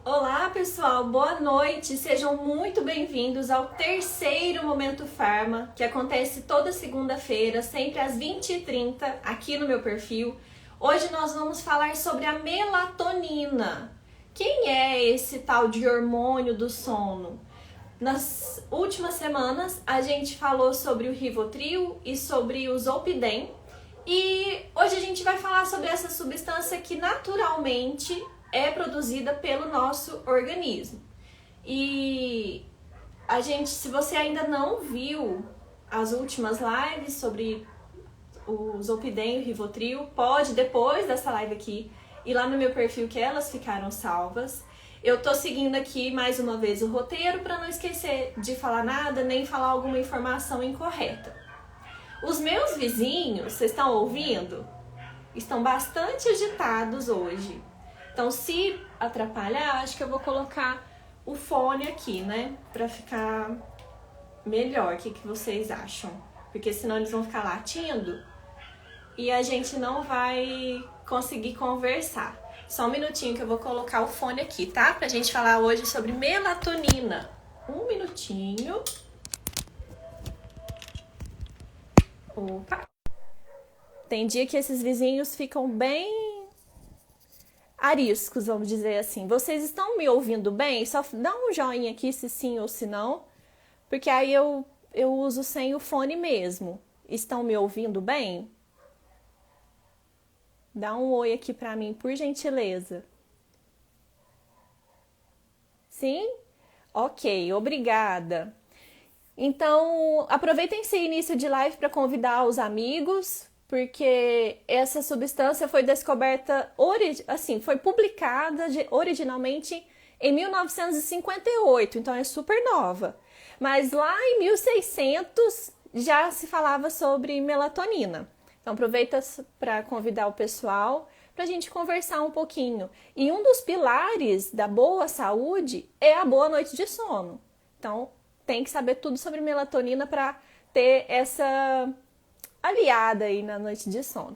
Olá pessoal, boa noite, sejam muito bem-vindos ao terceiro Momento Farma, que acontece toda segunda-feira, sempre às 20h30, aqui no meu perfil. Hoje nós vamos falar sobre a melatonina. Quem é esse tal de hormônio do sono? Nas últimas semanas a gente falou sobre o Rivotril e sobre o Zolpidem, e hoje a gente vai falar sobre essa substância que naturalmente é produzida pelo nosso organismo. E se você ainda não viu as últimas lives sobre o Zolpidem e o Rivotril, pode depois dessa live aqui ir lá no meu perfil que elas ficaram salvas. Eu tô seguindo aqui mais uma vez o roteiro para não esquecer de falar nada, nem falar alguma informação incorreta. Os meus vizinhos, vocês estão ouvindo? Estão bastante agitados hoje. Então, se atrapalhar, acho que eu vou colocar o fone aqui, né? Pra ficar melhor. O que vocês acham? Porque senão eles vão ficar latindo e a gente não vai conseguir conversar. Só um minutinho que eu vou colocar o fone aqui, tá? Pra gente falar hoje sobre melatonina. Um minutinho. Opa! Tem dia que esses vizinhos ficam bem ariscos, vamos dizer assim. Vocês estão me ouvindo bem? Só dá um joinha aqui se sim ou se não, porque aí eu uso sem o fone mesmo. Estão me ouvindo bem? Dá um oi aqui pra mim, por gentileza. Sim? Ok, obrigada. Então, aproveitem esse início de live para convidar os amigos, porque essa substância foi descoberta, foi publicada originalmente em 1958, então é super nova. Mas lá em 1600 já se falava sobre melatonina. Então aproveita para convidar o pessoal para a gente conversar um pouquinho. E um dos pilares da boa saúde é a boa noite de sono. Então tem que saber tudo sobre melatonina para ter essa aliada aí na noite de sono.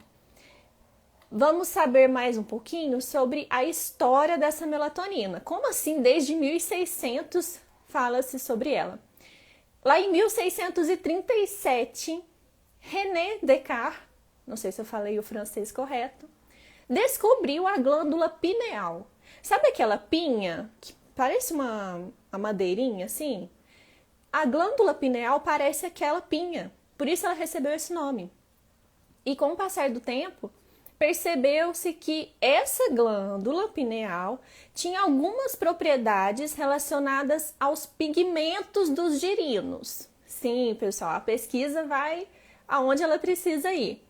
Vamos saber mais um pouquinho sobre a história dessa melatonina. Como assim, desde 1600 fala-se sobre ela? Lá em 1637, René Descartes, não sei se eu falei o francês correto, descobriu a glândula pineal. Sabe aquela pinha que parece uma madeirinha assim? A glândula pineal parece aquela pinha, por isso ela recebeu esse nome. E com o passar do tempo, percebeu-se que essa glândula pineal tinha algumas propriedades relacionadas aos pigmentos dos girinos. Sim, pessoal, a pesquisa vai aonde ela precisa ir.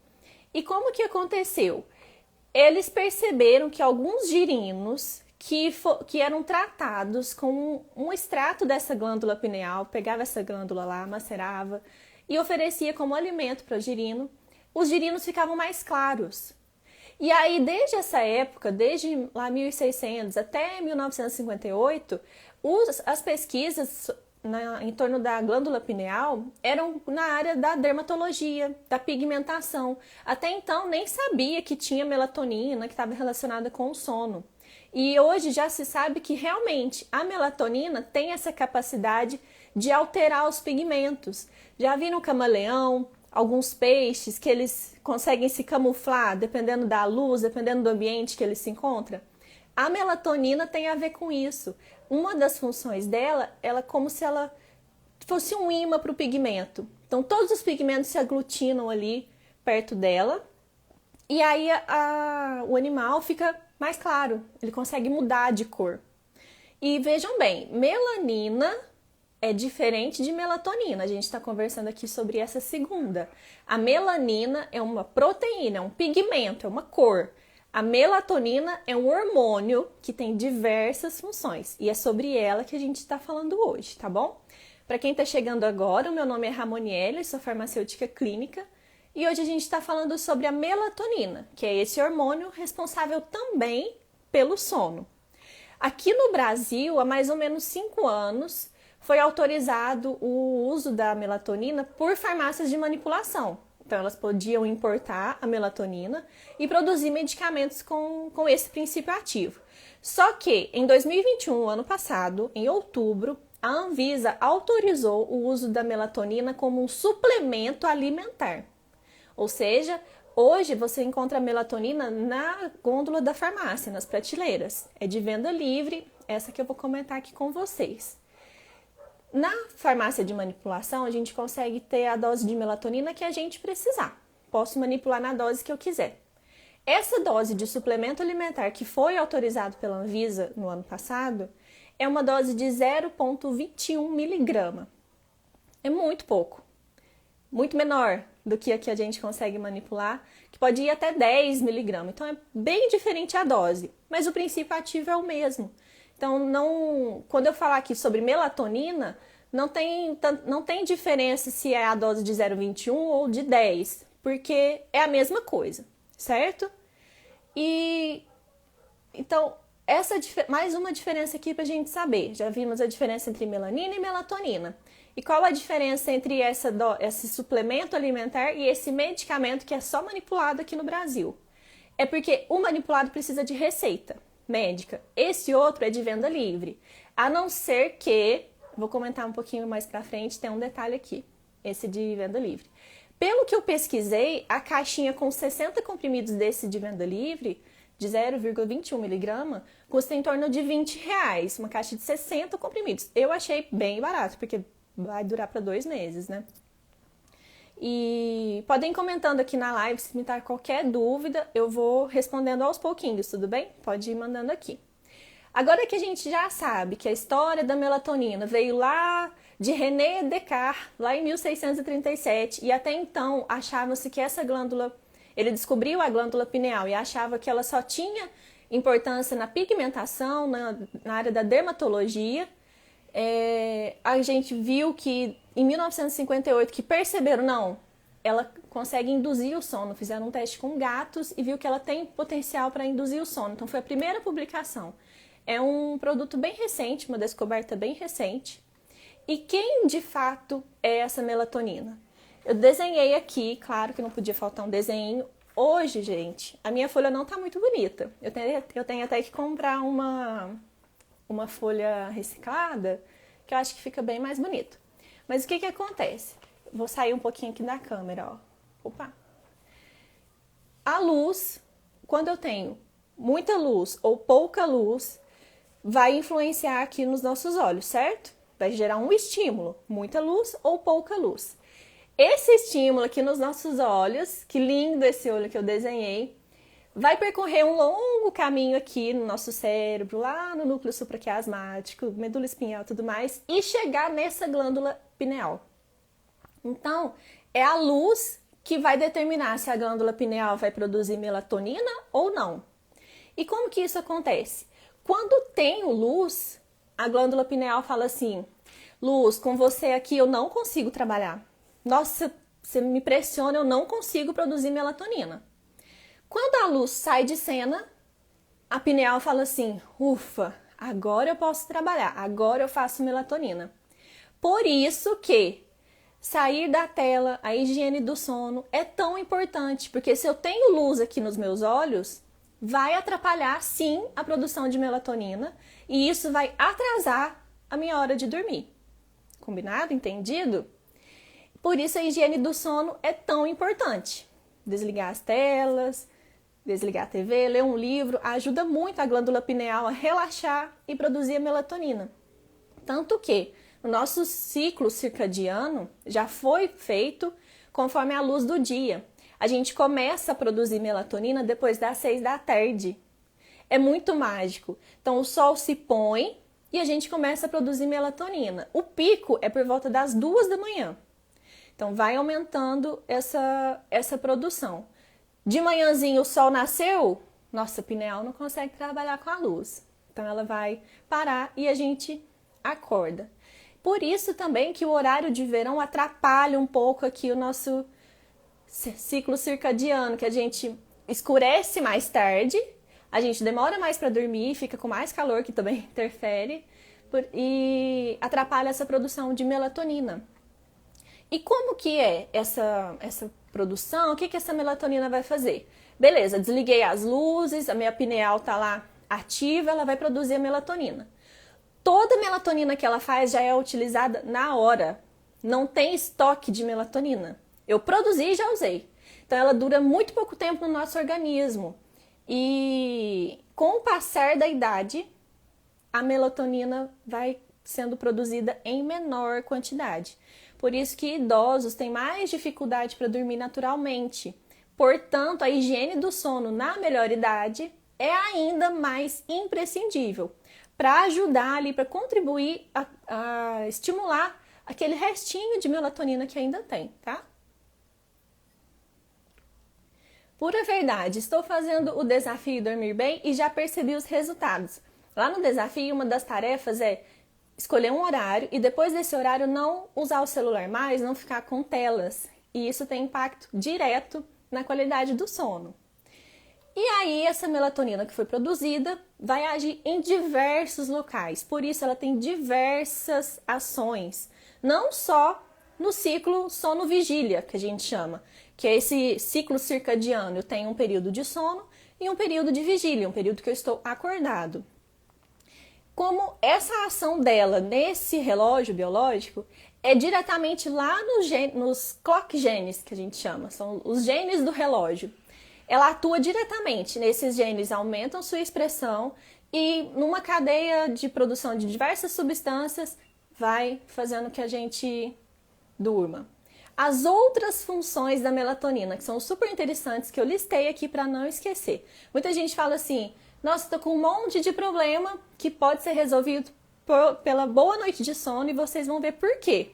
E como que aconteceu? Eles perceberam que alguns girinos que eram tratados com um extrato dessa glândula pineal, pegava essa glândula lá, macerava e oferecia como alimento para o girino, os girinos ficavam mais claros. E aí, desde essa época, desde lá 1600 até 1958, as pesquisas em torno da glândula pineal eram na área da dermatologia, da pigmentação. Até então, nem sabia que tinha melatonina, que estava relacionada com o sono. E hoje já se sabe que realmente a melatonina tem essa capacidade de alterar os pigmentos. Já viram camaleão, alguns peixes que eles conseguem se camuflar dependendo da luz, dependendo do ambiente que eles se encontram? A melatonina tem a ver com isso. Uma das funções dela, ela é como se ela fosse um imã para o pigmento. Então todos os pigmentos se aglutinam ali perto dela e aí o animal fica mais claro, ele consegue mudar de cor. E vejam bem, melanina é diferente de melatonina. A gente está conversando aqui sobre essa segunda. A melanina é uma proteína, é um pigmento, é uma cor. A melatonina é um hormônio que tem diversas funções. E é sobre ela que a gente está falando hoje, tá bom? Para quem está chegando agora, o meu nome é Ramonielle, sou farmacêutica clínica. E hoje a gente está falando sobre a melatonina, que é esse hormônio responsável também pelo sono. Aqui no Brasil, há mais ou menos 5 anos, foi autorizado o uso da melatonina por farmácias de manipulação. Então, elas podiam importar a melatonina e produzir medicamentos com esse princípio ativo. Só que em 2021, ano passado, em outubro, a Anvisa autorizou o uso da melatonina como um suplemento alimentar. Ou seja, hoje você encontra a melatonina na gôndola da farmácia, nas prateleiras. É de venda livre, essa que eu vou comentar aqui com vocês. Na farmácia de manipulação, a gente consegue ter a dose de melatonina que a gente precisar. Posso manipular na dose que eu quiser. Essa dose de suplemento alimentar que foi autorizado pela Anvisa no ano passado é uma dose de 0,21 miligrama. É muito pouco. Muito menor do que a que a gente consegue manipular, que pode ir até 10 miligramas. Então, é bem diferente a dose, mas o princípio ativo é o mesmo. Então, quando eu falar aqui sobre melatonina, não tem diferença se é a dose de 0,21 ou de 10, porque é a mesma coisa, certo? E, então, mais uma diferença aqui para a gente saber. Já vimos a diferença entre melanina e melatonina. E qual a diferença entre esse suplemento alimentar e esse medicamento que é só manipulado aqui no Brasil? É porque o manipulado precisa de receita médica. Esse outro é de venda livre. A não ser que, vou comentar um pouquinho mais pra frente, tem um detalhe aqui, esse de venda livre. Pelo que eu pesquisei, a caixinha com 60 comprimidos desse de venda livre, de 0,21 miligrama, custa em torno de R$20, uma caixa de 60 comprimidos. Eu achei bem barato, porque vai durar para 2 meses, né? E podem ir comentando aqui na live, se me dar qualquer dúvida, eu vou respondendo aos pouquinhos, tudo bem? Pode ir mandando aqui. Agora que a gente já sabe que a história da melatonina veio lá de René Descartes, lá em 1637, e até então achava-se que essa glândula, ele descobriu a glândula pineal e achava que ela só tinha importância na pigmentação, na área da dermatologia. A gente viu que em 1958 que perceberam, não, ela consegue induzir o sono, fizeram um teste com gatos e viu que ela tem potencial para induzir o sono, então foi a primeira publicação. É um produto bem recente, uma descoberta bem recente. E quem de fato é essa melatonina? Eu desenhei aqui, claro que não podia faltar um desenho. Hoje, gente, a minha folha não tá muito bonita, eu tenho até que comprar uma folha reciclada, que eu acho que fica bem mais bonito. Mas o que acontece? Vou sair um pouquinho aqui da câmera, ó. Opa! A luz, quando eu tenho muita luz ou pouca luz, vai influenciar aqui nos nossos olhos, certo? Vai gerar um estímulo, muita luz ou pouca luz. Esse estímulo aqui nos nossos olhos, que lindo esse olho que eu desenhei, vai percorrer um longo caminho aqui no nosso cérebro, lá no núcleo supraquiasmático, medula espinhal e tudo mais, e chegar nessa glândula pineal. Então, é a luz que vai determinar se a glândula pineal vai produzir melatonina ou não. E como que isso acontece? Quando tenho luz, a glândula pineal fala assim, Luz, com você aqui eu não consigo trabalhar. Nossa, você me pressiona, eu não consigo produzir melatonina. Quando a luz sai de cena, a pineal fala assim, ufa, agora eu posso trabalhar, agora eu faço melatonina. Por isso que sair da tela, a higiene do sono é tão importante, porque se eu tenho luz aqui nos meus olhos, vai atrapalhar sim a produção de melatonina e isso vai atrasar a minha hora de dormir. Combinado? Entendido? Por isso a higiene do sono é tão importante. Desligar as telas, desligar a TV, ler um livro, ajuda muito a glândula pineal a relaxar e produzir a melatonina. Tanto que o nosso ciclo circadiano já foi feito conforme a luz do dia. A gente começa a produzir melatonina depois das 6 da tarde. É muito mágico. Então o sol se põe e a gente começa a produzir melatonina. O pico é por volta das 2 da manhã. Então vai aumentando essa produção. De manhãzinho o sol nasceu, nossa pineal não consegue trabalhar com a luz. Então ela vai parar e a gente acorda. Por isso também que o horário de verão atrapalha um pouco aqui o nosso ciclo circadiano, que a gente escurece mais tarde, a gente demora mais para dormir, fica com mais calor, que também interfere, e atrapalha essa produção de melatonina. E como que é essa produção? O que essa melatonina vai fazer? Beleza, desliguei as luzes, a minha pineal tá lá ativa, ela vai produzir a melatonina. Toda a melatonina que ela faz já é utilizada na hora. Não tem estoque de melatonina. Eu produzi e já usei. Então ela dura muito pouco tempo no nosso organismo. E com o passar da idade, a melatonina vai sendo produzida em menor quantidade. Por isso que idosos têm mais dificuldade para dormir naturalmente. Portanto, a higiene do sono na melhor idade é ainda mais imprescindível para ajudar ali, para contribuir a estimular aquele restinho de melatonina que ainda tem, tá? Pura verdade, estou fazendo o desafio Dormir Bem e já percebi os resultados. Lá no desafio, uma das tarefas é escolher um horário e depois desse horário não usar o celular mais, não ficar com telas. E isso tem impacto direto na qualidade do sono. E aí essa melatonina que foi produzida vai agir em diversos locais. Por isso ela tem diversas ações. Não só no ciclo sono-vigília, que a gente chama, que é esse ciclo circadiano. Eu tenho um período de sono e um período de vigília, um período que eu estou acordado. Como essa ação dela nesse relógio biológico é diretamente lá nos clock genes, que a gente chama, são os genes do relógio. Ela atua diretamente nesses genes, aumentam sua expressão e numa cadeia de produção de diversas substâncias vai fazendo que a gente durma. As outras funções da melatonina, que são super interessantes, que eu listei aqui para não esquecer. Muita gente fala assim, nossa, tô com um monte de problema que pode ser resolvido pela boa noite de sono e vocês vão ver por quê.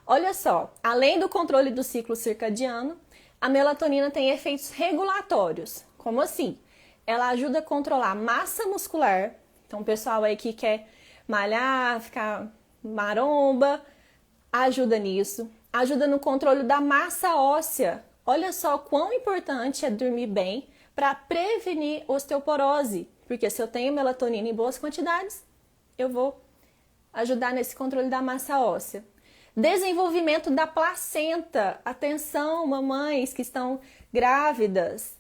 Olha só, além do controle do ciclo circadiano, a melatonina tem efeitos regulatórios. Como assim? Ela ajuda a controlar a massa muscular. Então, o pessoal aí que quer malhar, ficar maromba, ajuda nisso. Ajuda no controle da massa óssea. Olha só quão importante é dormir bem para prevenir osteoporose. Porque se eu tenho melatonina em boas quantidades, eu vou ajudar nesse controle da massa óssea. Desenvolvimento da placenta. Atenção, mamães que estão grávidas.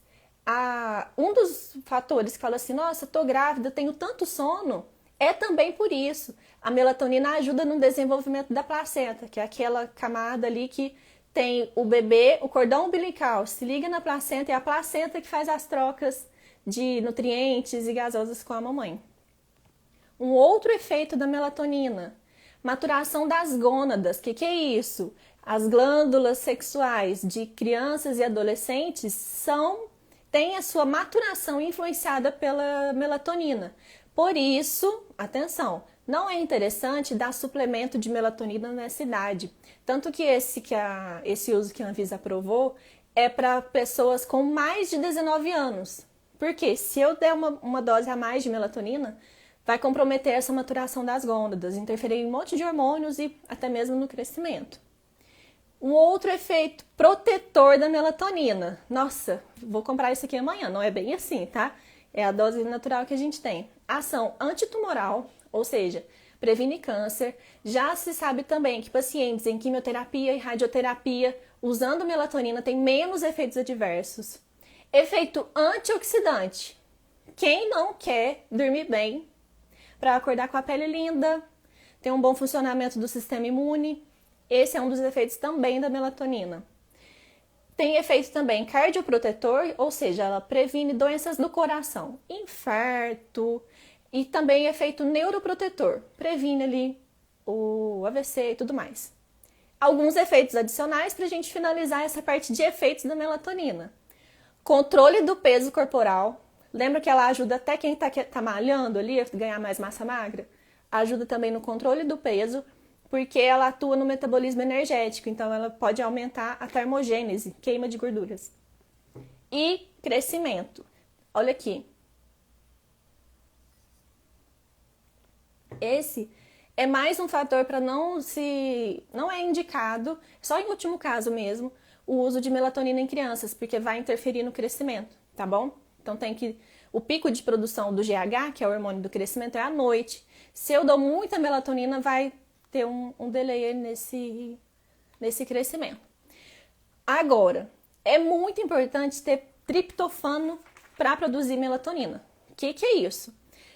Um dos fatores que fala assim, nossa, tô grávida, tenho tanto sono, é também por isso. A melatonina ajuda no desenvolvimento da placenta, que é aquela camada ali que tem o bebê, o cordão umbilical, se liga na placenta, é a placenta que faz as trocas de nutrientes e gasosas com a mamãe. Um outro efeito da melatonina, maturação das gônadas. Que é isso? As glândulas sexuais de crianças e adolescentes têm a sua maturação influenciada pela melatonina. Por isso, atenção, não é interessante dar suplemento de melatonina nessa idade. Tanto que esse uso que a Anvisa aprovou é para pessoas com mais de 19 anos. Porque se eu der uma dose a mais de melatonina, vai comprometer essa maturação das gônadas, interferir em um monte de hormônios e até mesmo no crescimento. Um outro efeito protetor da melatonina. Nossa, vou comprar isso aqui amanhã, não é bem assim, tá? É a dose natural que a gente tem. Ação antitumoral, ou seja, previne câncer. Já se sabe também que pacientes em quimioterapia e radioterapia usando melatonina têm menos efeitos adversos. Efeito antioxidante. Quem não quer dormir bem para acordar com a pele linda, ter um bom funcionamento do sistema imune? Esse é um dos efeitos também da melatonina. Tem efeito também cardioprotetor, ou seja, ela previne doenças do coração, infarto, e também efeito neuroprotetor, previne ali o AVC e tudo mais. Alguns efeitos adicionais para a gente finalizar essa parte de efeitos da melatonina. Controle do peso corporal. Lembra que ela ajuda até quem tá malhando ali a ganhar mais massa magra? Ajuda também no controle do peso, porque ela atua no metabolismo energético, então ela pode aumentar a termogênese, queima de gorduras. E crescimento. Olha aqui. Esse é mais um fator para não é indicado, só em último caso mesmo, o uso de melatonina em crianças, porque vai interferir no crescimento, tá bom? Então o pico de produção do GH, que é o hormônio do crescimento, é à noite. Se eu dou muita melatonina, vai ter um delay nesse crescimento. Agora, é muito importante ter triptofano para produzir melatonina. O que é isso?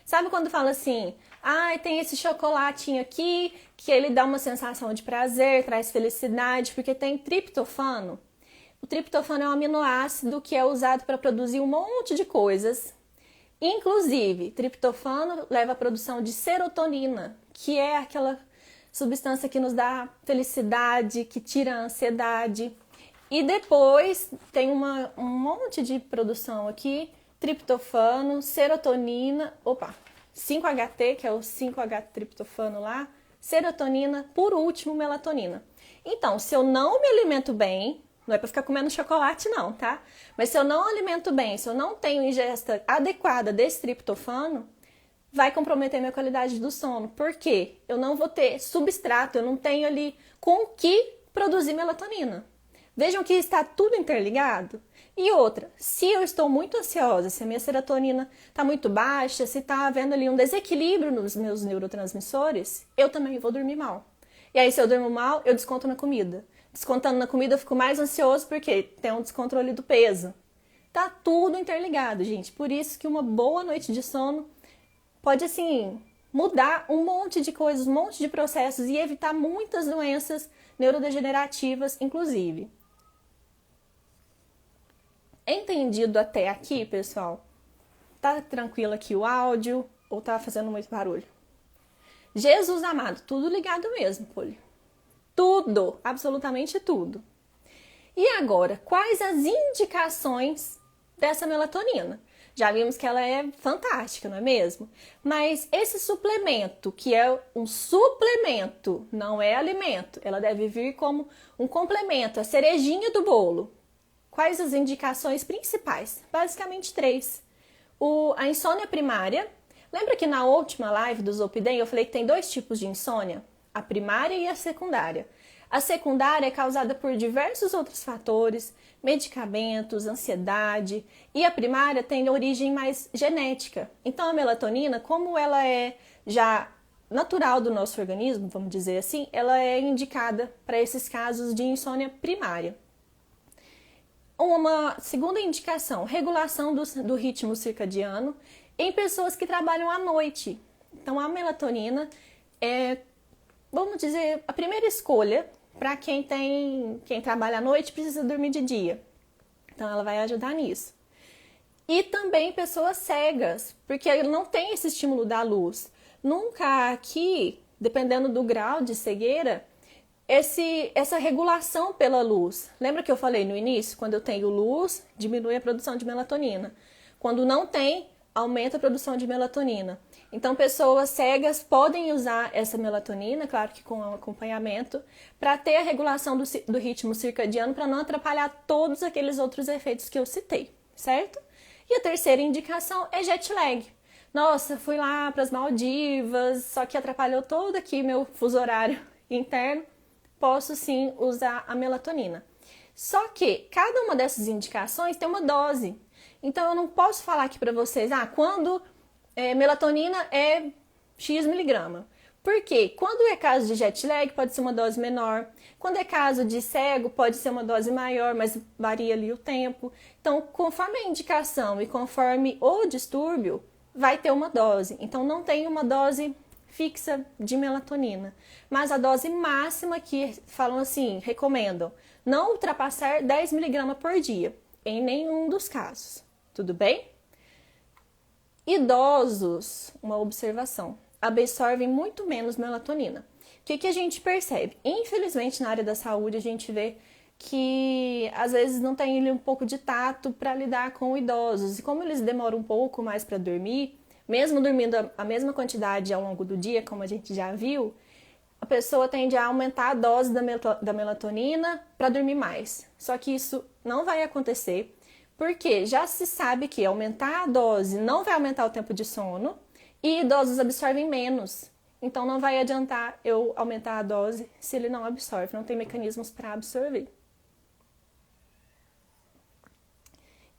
Sabe quando fala assim, ai, tem esse chocolatinho aqui, que ele dá uma sensação de prazer, traz felicidade, porque tem triptofano. O triptofano é um aminoácido que é usado para produzir um monte de coisas. Inclusive, triptofano leva à produção de serotonina, que é aquela substância que nos dá felicidade, que tira a ansiedade. E depois tem um monte de produção aqui, triptofano, serotonina, 5-HT, que é o 5-H-triptofano lá, serotonina, por último, melatonina. Então, se eu não me alimento bem, não é para ficar comendo chocolate não, tá? Mas se eu não alimento bem, se eu não tenho ingesta adequada desse triptofano, vai comprometer minha qualidade do sono. Por quê? Eu não vou ter substrato, eu não tenho ali com o que produzir melatonina. Vejam que está tudo interligado. E outra, se eu estou muito ansiosa, se a minha serotonina está muito baixa, se está havendo ali um desequilíbrio nos meus neurotransmissores, eu também vou dormir mal. E aí, se eu durmo mal, eu desconto na comida. Descontando na comida, eu fico mais ansioso porque tem um descontrole do peso. Tá tudo interligado, gente. Por isso que uma boa noite de sono pode, assim, mudar um monte de coisas, um monte de processos e evitar muitas doenças neurodegenerativas, inclusive. Entendido até aqui, pessoal? Tá tranquilo aqui o áudio ou tá fazendo muito barulho? Jesus amado, tudo ligado mesmo, Poli. Tudo, absolutamente tudo. E agora, quais as indicações dessa melatonina? Já vimos que ela é fantástica, não é mesmo? Mas esse suplemento, que é um suplemento, não é alimento, ela deve vir como um complemento, a cerejinha do bolo. Quais as indicações principais? Basicamente 3. A insônia primária. Lembra que na última live do Zolpidem eu falei que tem 2 tipos de insônia? A primária e a secundária. A secundária é causada por diversos outros fatores, medicamentos, ansiedade, e a primária tem origem mais genética. Então a melatonina, como ela é já natural do nosso organismo, vamos dizer assim, ela é indicada para esses casos de insônia primária. Uma segunda indicação, regulação do ritmo circadiano em pessoas que trabalham à noite. Então, a melatonina é, vamos dizer, a primeira escolha para quem trabalha à noite e precisa dormir de dia. Então, ela vai ajudar nisso. E também pessoas cegas, porque não tem esse estímulo da luz. Nunca aqui, dependendo do grau de cegueira, essa regulação pela luz. Lembra que eu falei no início? Quando eu tenho luz, diminui a produção de melatonina. Quando não tem, aumenta a produção de melatonina. Então, pessoas cegas podem usar essa melatonina, claro que com acompanhamento, para ter a regulação do ritmo circadiano, para não atrapalhar todos aqueles outros efeitos que eu citei, certo? E a terceira indicação é jet lag. Nossa, fui lá para as Maldivas, só que atrapalhou todo aqui meu fuso horário interno. Posso sim usar a melatonina. Só que cada uma dessas indicações tem uma dose. Então eu não posso falar aqui para vocês, quando melatonina é X miligrama. Por quê? Quando é caso de jet lag, pode ser uma dose menor. Quando é caso de cego, pode ser uma dose maior, mas varia ali o tempo. Então, conforme a indicação e conforme o distúrbio, vai ter uma dose. Então, não tem uma dose fixa de melatonina. Mas a dose máxima que falam assim, recomendam não ultrapassar 10 mg por dia, em nenhum dos casos. Tudo bem? Idosos, uma observação, absorvem muito menos melatonina. O que a gente percebe? Infelizmente, na área da saúde, a gente vê que às vezes não tem um pouco de tato para lidar com idosos. E como eles demoram um pouco mais para dormir, mesmo dormindo a mesma quantidade ao longo do dia, como a gente já viu, a pessoa tende a aumentar a dose da melatonina para dormir mais. Só que isso não vai acontecer, porque já se sabe que aumentar a dose não vai aumentar o tempo de sono e idosos absorvem menos. Então não vai adiantar eu aumentar a dose se ele não absorve, não tem mecanismos para absorver.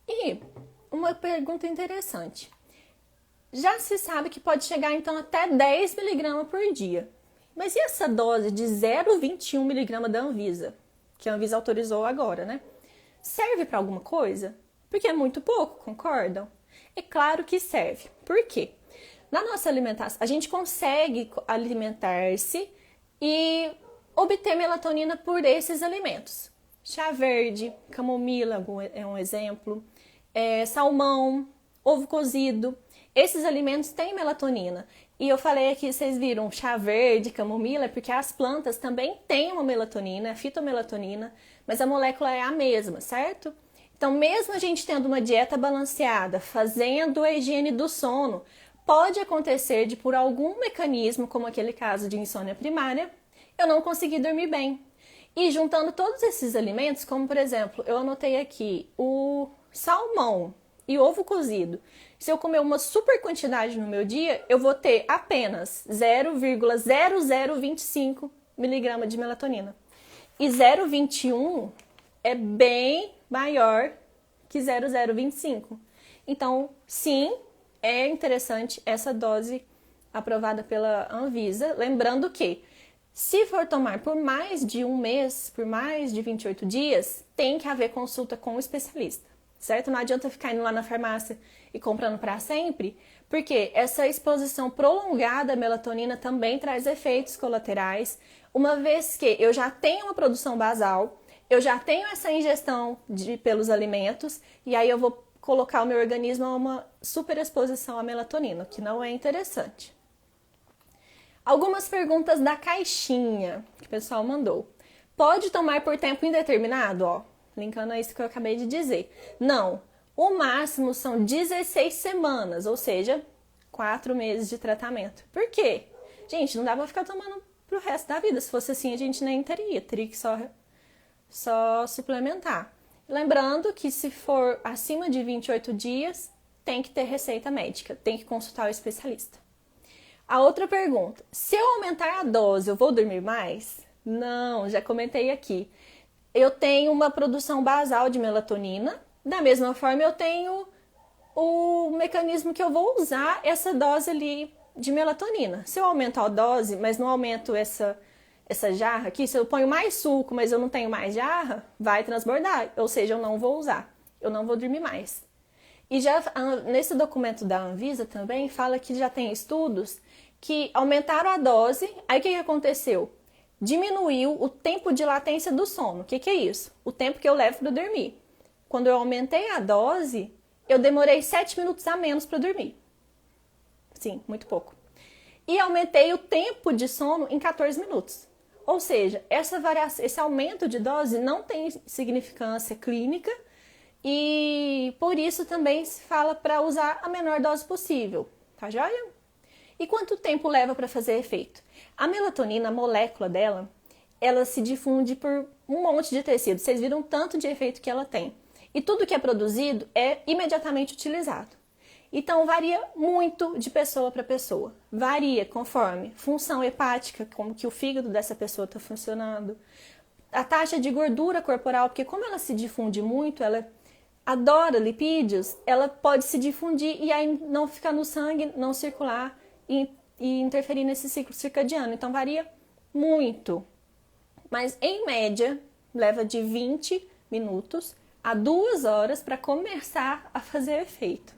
E uma pergunta interessante. Já se sabe que pode chegar então até 10 mg por dia. Mas e essa dose de 0,21 mg da Anvisa? Que a Anvisa autorizou agora, né? Serve para alguma coisa? Porque é muito pouco, concordam? É claro que serve. Por quê? Na nossa alimentação, a gente consegue alimentar-se e obter melatonina por esses alimentos. Chá verde, camomila é um exemplo, salmão, ovo cozido. Esses alimentos têm melatonina. E eu falei aqui, vocês viram, chá verde, camomila, é porque as plantas também têm uma melatonina, a fitomelatonina, mas a molécula é a mesma, certo? Então, mesmo a gente tendo uma dieta balanceada, fazendo a higiene do sono, pode acontecer de, por algum mecanismo, como aquele caso de insônia primária, eu não conseguir dormir bem. E juntando todos esses alimentos, como por exemplo, eu anotei aqui o salmão e ovo cozido. Se eu comer uma super quantidade no meu dia, eu vou ter apenas 0,0025 miligrama de melatonina. E 0,21 é bem maior que 0,025. Então, sim, é interessante essa dose aprovada pela Anvisa. Lembrando que, se for tomar por mais de um mês, por mais de 28 dias, tem que haver consulta com o especialista, certo? Não adianta ficar indo lá na farmácia e comprando para sempre, porque essa exposição prolongada à melatonina também traz efeitos colaterais, uma vez que eu já tenho uma produção basal, eu já tenho essa ingestão pelos alimentos, e aí eu vou colocar o meu organismo a uma superexposição à melatonina, que não é interessante. Algumas perguntas da caixinha que o pessoal mandou. Pode tomar por tempo indeterminado? Ó, linkando a isso que eu acabei de dizer. Não. O máximo são 16 semanas, ou seja, 4 meses de tratamento. Por quê? Gente, não dá pra ficar tomando pro resto da vida. Se fosse assim, a gente nem teria que só suplementar. Lembrando que se for acima de 28 dias, tem que ter receita médica, tem que consultar o especialista. A outra pergunta, se eu aumentar a dose, eu vou dormir mais? Não, já comentei aqui. Eu tenho uma produção basal de melatonina, da mesma forma eu tenho o mecanismo que eu vou usar essa dose ali de melatonina. Se eu aumento a dose, mas não aumento essa jarra aqui, se eu ponho mais suco, mas eu não tenho mais jarra, vai transbordar, ou seja, eu não vou usar, eu não vou dormir mais. E já nesse documento da Anvisa também fala que já tem estudos que aumentaram a dose, aí o que aconteceu? Diminuiu o tempo de latência do sono. O que é isso? O tempo que eu levo para dormir. Quando eu aumentei a dose, eu demorei 7 minutos a menos para dormir. Sim, muito pouco. E aumentei o tempo de sono em 14 minutos. Ou seja, esse aumento de dose não tem significância clínica e por isso também se fala para usar a menor dose possível. Tá joia? E quanto tempo leva para fazer efeito? A melatonina, a molécula dela, ela se difunde por um monte de tecido. Vocês viram o tanto de efeito que ela tem. E tudo que é produzido é imediatamente utilizado. Então, varia muito de pessoa para pessoa. Varia conforme função hepática, como que o fígado dessa pessoa está funcionando. A taxa de gordura corporal, porque como ela se difunde muito, ela adora lipídios, ela pode se difundir e aí não ficar no sangue, não circular e interferir nesse ciclo circadiano. Então, varia muito. Mas, em média, leva de 20 minutos a 2 horas para começar a fazer efeito.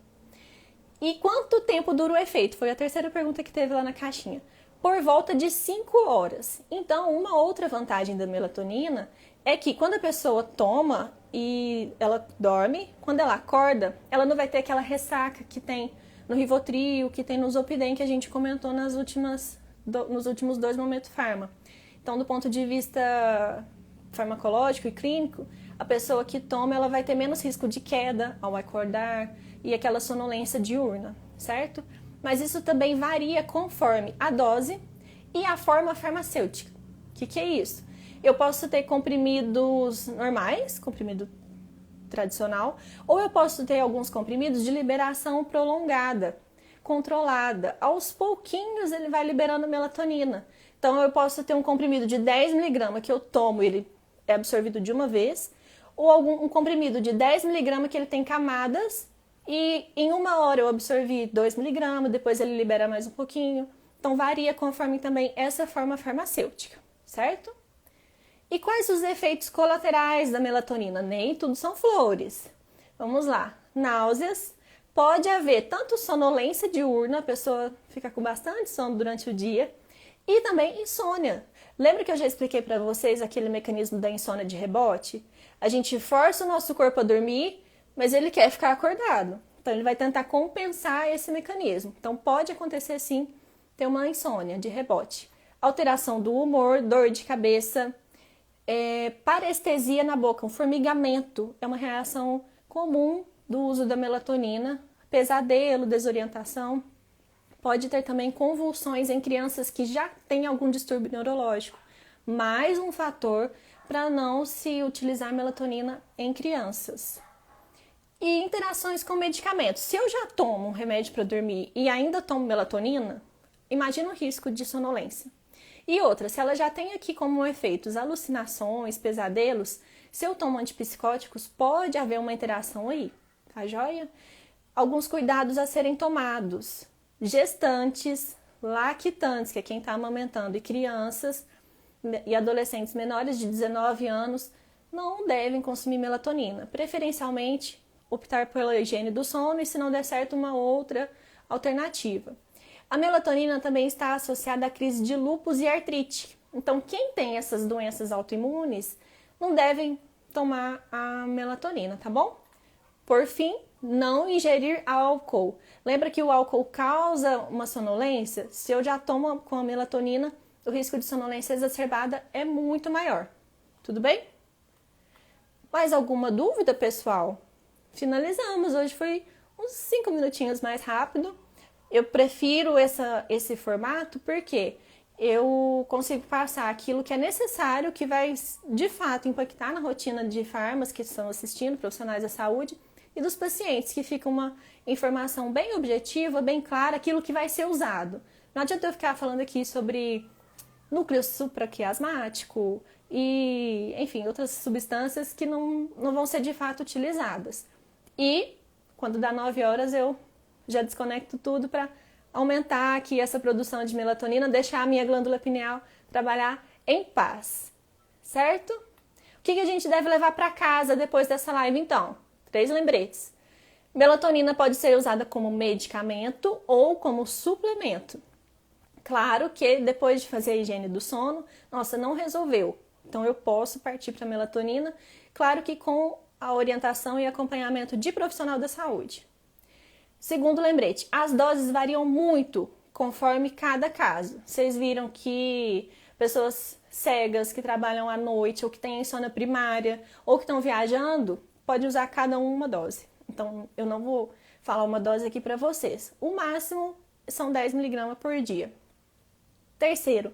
E quanto tempo dura o efeito? Foi a terceira pergunta que teve lá na caixinha. Por volta de 5 horas. Então, uma outra vantagem da melatonina é que quando a pessoa toma e ela dorme, quando ela acorda, ela não vai ter aquela ressaca que tem no Rivotril, que tem no Zolpidem, que a gente comentou nos últimos 2 momentos farma. Então, do ponto de vista farmacológico e clínico, a pessoa que toma, ela vai ter menos risco de queda ao acordar e aquela sonolência diurna, certo? Mas isso também varia conforme a dose e a forma farmacêutica. O que é isso? Eu posso ter comprimidos normais, comprimido tradicional, ou eu posso ter alguns comprimidos de liberação prolongada, controlada. Aos pouquinhos ele vai liberando melatonina. Então eu posso ter um comprimido de 10 mg que eu tomo, ele é absorvido de uma vez, ou um comprimido de 10 mg que ele tem camadas e em 1 hora eu absorvi 2 mg, depois ele libera mais um pouquinho. Então varia conforme também essa forma farmacêutica, certo? E quais os efeitos colaterais da melatonina? Nem tudo são flores. Vamos lá. Náuseas, pode haver tanto sonolência diurna, a pessoa fica com bastante sono durante o dia, e também insônia. Lembra que eu já expliquei para vocês aquele mecanismo da insônia de rebote? A gente força o nosso corpo a dormir, mas ele quer ficar acordado. Então ele vai tentar compensar esse mecanismo. Então pode acontecer sim ter uma insônia de rebote. Alteração do humor, dor de cabeça, parestesia na boca, um formigamento. É uma reação comum do uso da melatonina, pesadelo, desorientação. Pode ter também convulsões em crianças que já têm algum distúrbio neurológico. Mais um fator para não se utilizar melatonina em crianças. E interações com medicamentos. Se eu já tomo um remédio para dormir e ainda tomo melatonina, imagina o risco de sonolência. E outra, se ela já tem aqui como efeitos alucinações, pesadelos, se eu tomo antipsicóticos, pode haver uma interação aí, tá joia? Alguns cuidados a serem tomados. Gestantes, lactantes, que é quem está amamentando, e crianças e adolescentes menores de 19 anos não devem consumir melatonina. Preferencialmente, optar pela higiene do sono e, se não der certo, uma outra alternativa. A melatonina também está associada à crise de lúpus e artrite. Então, quem tem essas doenças autoimunes não devem tomar a melatonina, tá bom? Por fim, não ingerir álcool. Lembra que o álcool causa uma sonolência? Se eu já tomo com a melatonina, o risco de sonolência exacerbada é muito maior. Tudo bem? Mais alguma dúvida, pessoal? Finalizamos. Hoje foi uns 5 minutinhos mais rápido. Eu prefiro esse formato porque eu consigo passar aquilo que é necessário, que vai de fato impactar na rotina de farmas que estão assistindo, profissionais da saúde, e dos pacientes, que fica uma informação bem objetiva, bem clara, aquilo que vai ser usado. Não adianta eu ficar falando aqui sobre núcleo supraquiasmático e, enfim, outras substâncias que não vão ser de fato utilizadas. E quando dá 9 horas eu já desconecto tudo para aumentar aqui essa produção de melatonina, deixar a minha glândula pineal trabalhar em paz, certo? O que a gente deve levar para casa depois dessa live, então? 3 lembretes. Melatonina pode ser usada como medicamento ou como suplemento. Claro que depois de fazer a higiene do sono, nossa, não resolveu. Então eu posso partir para melatonina, claro que com a orientação e acompanhamento de profissional da saúde. Segundo lembrete, as doses variam muito conforme cada caso. Vocês viram que pessoas cegas que trabalham à noite ou que têm insônia primária ou que estão viajando, pode usar cada uma dose. Então eu não vou falar uma dose aqui para vocês. O máximo são 10 mg por dia. Terceiro,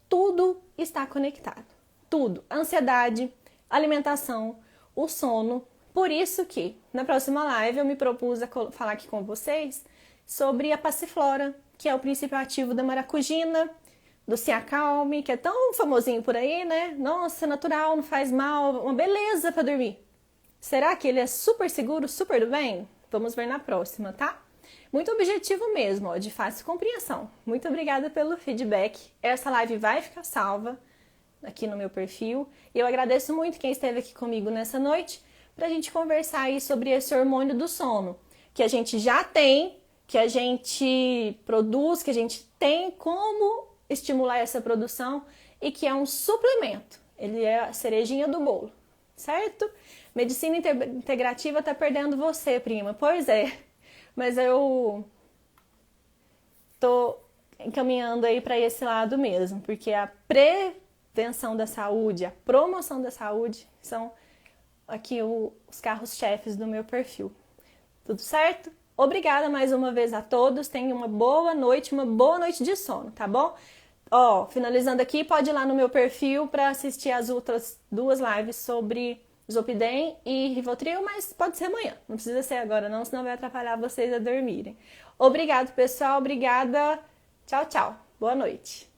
tudo está conectado. Tudo. Ansiedade, alimentação, o sono. Por isso que, na próxima live, eu me propus a falar aqui com vocês sobre a passiflora, que é o princípio ativo da maracujina, do Ciacalme, que é tão famosinho por aí, né? Nossa, natural, não faz mal, uma beleza para dormir. Será que ele é super seguro, super do bem? Vamos ver na próxima, tá? Muito objetivo mesmo, ó, de fácil compreensão. Muito obrigada pelo feedback. Essa live vai ficar salva aqui no meu perfil. E eu agradeço muito quem esteve aqui comigo nessa noite, para a gente conversar aí sobre esse hormônio do sono, que a gente já tem, que a gente produz, que a gente tem como estimular essa produção e que é um suplemento. Ele é a cerejinha do bolo, certo? Medicina integrativa tá perdendo você, prima. Pois é, mas eu tô encaminhando aí para esse lado mesmo, porque a prevenção da saúde, a promoção da saúde são aqui os carros-chefes do meu perfil. Tudo certo? Obrigada mais uma vez a todos. Tenham uma boa noite de sono, tá bom? Ó, finalizando aqui, pode ir lá no meu perfil para assistir as outras 2 lives sobre Zolpidem e Rivotril, mas pode ser amanhã. Não precisa ser agora não, senão vai atrapalhar vocês a dormirem. Obrigado, pessoal. Obrigada. Tchau, tchau. Boa noite.